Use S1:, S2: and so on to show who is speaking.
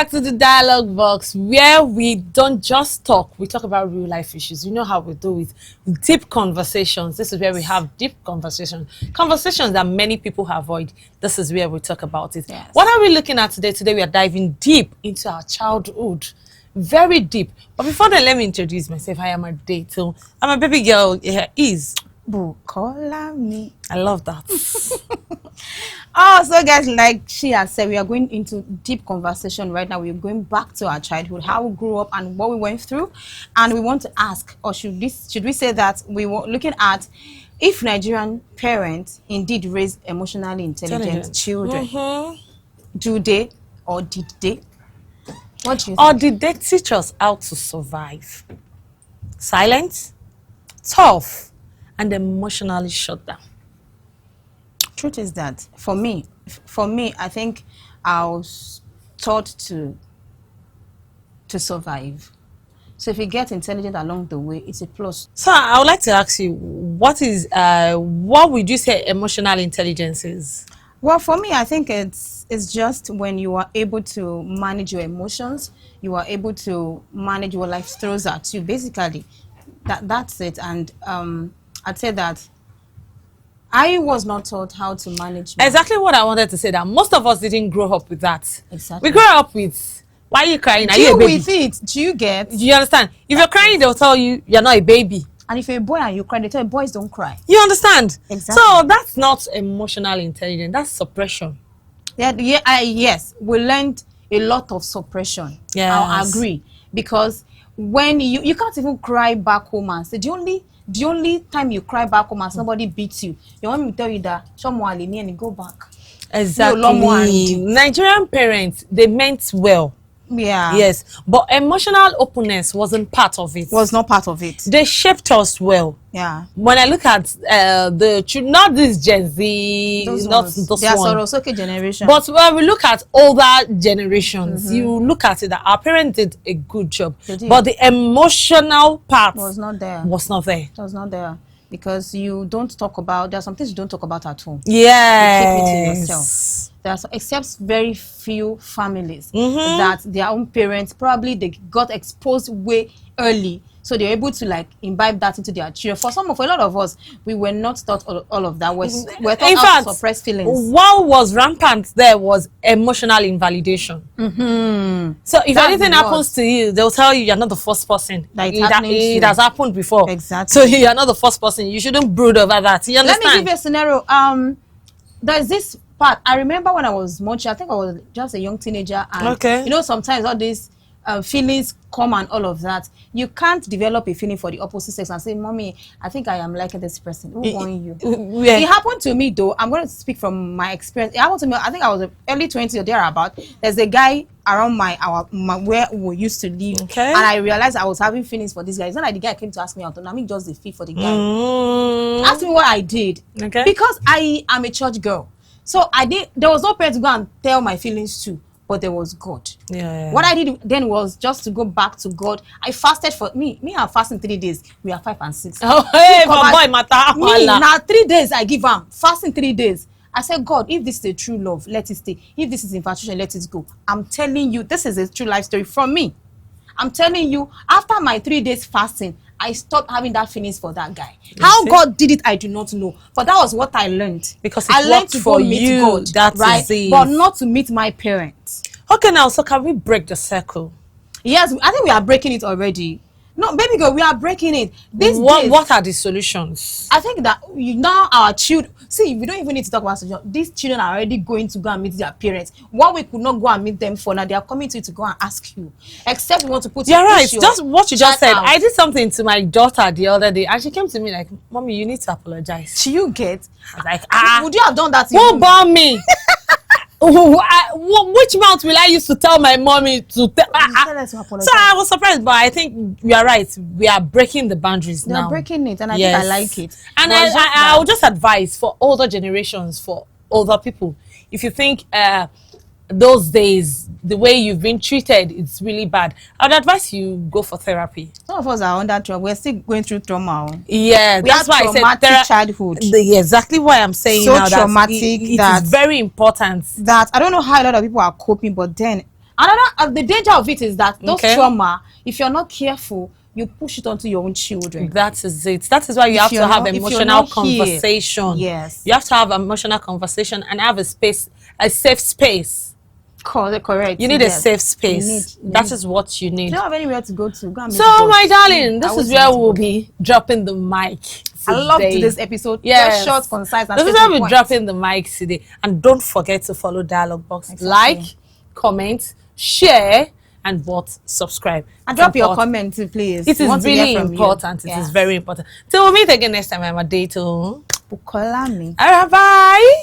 S1: back to the dialogue box, where we don't just talk, we talk about real life issues. You know how we do it. Deep conversations. This is where we have deep conversations. Conversations that many people avoid. This is where we talk about it.
S2: Yes.
S1: What are we looking at today? Today we are diving deep into our childhood. Very deep. But before then, let me introduce myself. I am a date. So I'm a baby girl. Here is
S2: Bukola me.
S1: I love that.
S2: Oh, so guys, like she has said, we are going into deep conversation right now. We're going back to our childhood, how we grew up and what we went through. And we want to ask, or should we say that we were looking at if Nigerian parents indeed raise emotionally intelligent children. Do they or did they? What do you think?
S1: Or did they teach us how to survive? Silent, tough, and emotionally shut down.
S2: Truth is that for me, I think I was taught to survive. So if you get intelligent along the way, it's a plus.
S1: So I would like to ask you, what would you say emotional intelligence is?
S2: Well, for me, I think it's just when you are able to manage your emotions, you are able to manage what life throws at you. Basically, that's it. And I'd say that I was not taught how to manage.
S1: Exactly what I wanted to say. That most of us didn't grow up with that.
S2: Exactly.
S1: We grew up with, why are you crying? Are you a
S2: Deal
S1: baby?
S2: with it. Do you get?
S1: Do you understand? If you're crying, they'll tell you you're not a baby.
S2: And if you're a boy and you cry, they tell you boys don't cry.
S1: You understand?
S2: Exactly.
S1: So that's not emotional intelligence. That's suppression.
S2: Yes, we learned a lot of suppression.
S1: Yes.
S2: I'll agree, because when you can't even cry back home and say the only time you cry back home and somebody beats you, your mom will tell you that someone and go back.
S1: Exactly. Nigerian parents, they meant well.
S2: Yeah.
S1: Yes, but emotional openness wasn't part of it.
S2: Was not part of it.
S1: They shaped us well.
S2: Yeah.
S1: When I look at the children, not this Gen Z, not this
S2: They are
S1: one,
S2: Sorosoke generation.
S1: but when we look at older generations, you look at it that our parents did a good job, but the emotional part
S2: was not there.
S1: Was not there.
S2: It was not there. Because you don't talk about, there are some things you don't talk about at home.
S1: Yes.
S2: You keep it to yourself. There are except very few families that their own parents probably they got exposed way early, so they're able to like imbibe that into their children. For a lot of us, we were not taught all of that. We're taught how to suppress feelings.
S1: What was rampant there was emotional invalidation. So if anything happens to you, they'll tell you you're not the first person. It has happened before.
S2: Exactly.
S1: So you're not the first person. You shouldn't brood over that. You understand?
S2: Let me give you a scenario. There's this part. I remember when I was much. I think I was just a young teenager, and you know sometimes all these feelings come and all of that. You can't develop a feeling for the opposite sex and say, "Mommy, I think I am liking this person." Who won you? It happened to me though. I'm going to speak from my experience. It happened to me. I think I was early 20s or thereabout. There's a guy around where we used to live, and I realized I was having feelings for this guy. It's not like the guy came to ask me out. I mean, just the fee for the guy. Ask me what I did, because I am a church girl. So there was no parent to go and tell my feelings to, but there was God. What I did then was just to go back to God. I fasted for me. I'm fasting 3 days. We are 5 and 6.
S1: Oh, hey, my boy, matter.
S2: Me now 3 days I give am fasting 3 days. I said, God, if this is a true love, let it stay. If this is infatuation, let it go. I'm telling you, this is a true life story from me. I'm telling you, after my 3 days fasting, I stopped having that feelings for that guy. How God did it, I do not know. But that was what I learned.
S1: Because
S2: I learned to go meet God, right? But not to meet my parents.
S1: Okay, now, so can we break the circle?
S2: Yes, I think we are breaking it already. No, baby girl, we are breaking it.
S1: What are the solutions?
S2: I think that now our children, see, we don't even need to talk about solutions. These children are already going to go and meet their parents. What we could not go and meet them for, now they are coming to you to go and ask you. Except we want to put
S1: you're right, just what you just said. I did something to my daughter the other day, and she came to me like, "Mommy, you need to apologize."
S2: Do you get?
S1: I was like,
S2: would you have done that to
S1: who born me? Which mouth will I use to tell my mommy to tell her to apologize? So I was surprised, but I think you are right. We are breaking the boundaries now.
S2: We are breaking it, and I think I like it.
S1: And I would just advise for older generations, for older people, if you think those days, the way you've been treated, it's really bad, I'd advise you go for therapy.
S2: Some of us are under trauma. We're still going through trauma.
S1: Yeah, that's why I said
S2: traumatic childhood.
S1: Exactly why I'm saying
S2: so
S1: now
S2: traumatic
S1: that it is very important.
S2: That I don't know how a lot of people are coping, but then Another the danger of it is that those trauma, if you're not careful, you push it onto your own children.
S1: That is it. That is why you have to have emotional conversation.
S2: Yes.
S1: You have to have emotional conversation and have a safe space.
S2: Correct.
S1: You need a safe space. That is what you need.
S2: You don't have anywhere to go to.
S1: So, my darling, this is where we'll be dropping the mic today.
S2: I love today's episode.
S1: Yes.
S2: Short, concise, and
S1: this is where we're dropping the mic today. And don't forget to follow Dialogue Box. Exactly. Like, comment, share, and subscribe. And
S2: drop your comment, please.
S1: It is really important. It is very important. Till we meet again next time, I'm a day to
S2: Bukolami.
S1: All right, bye.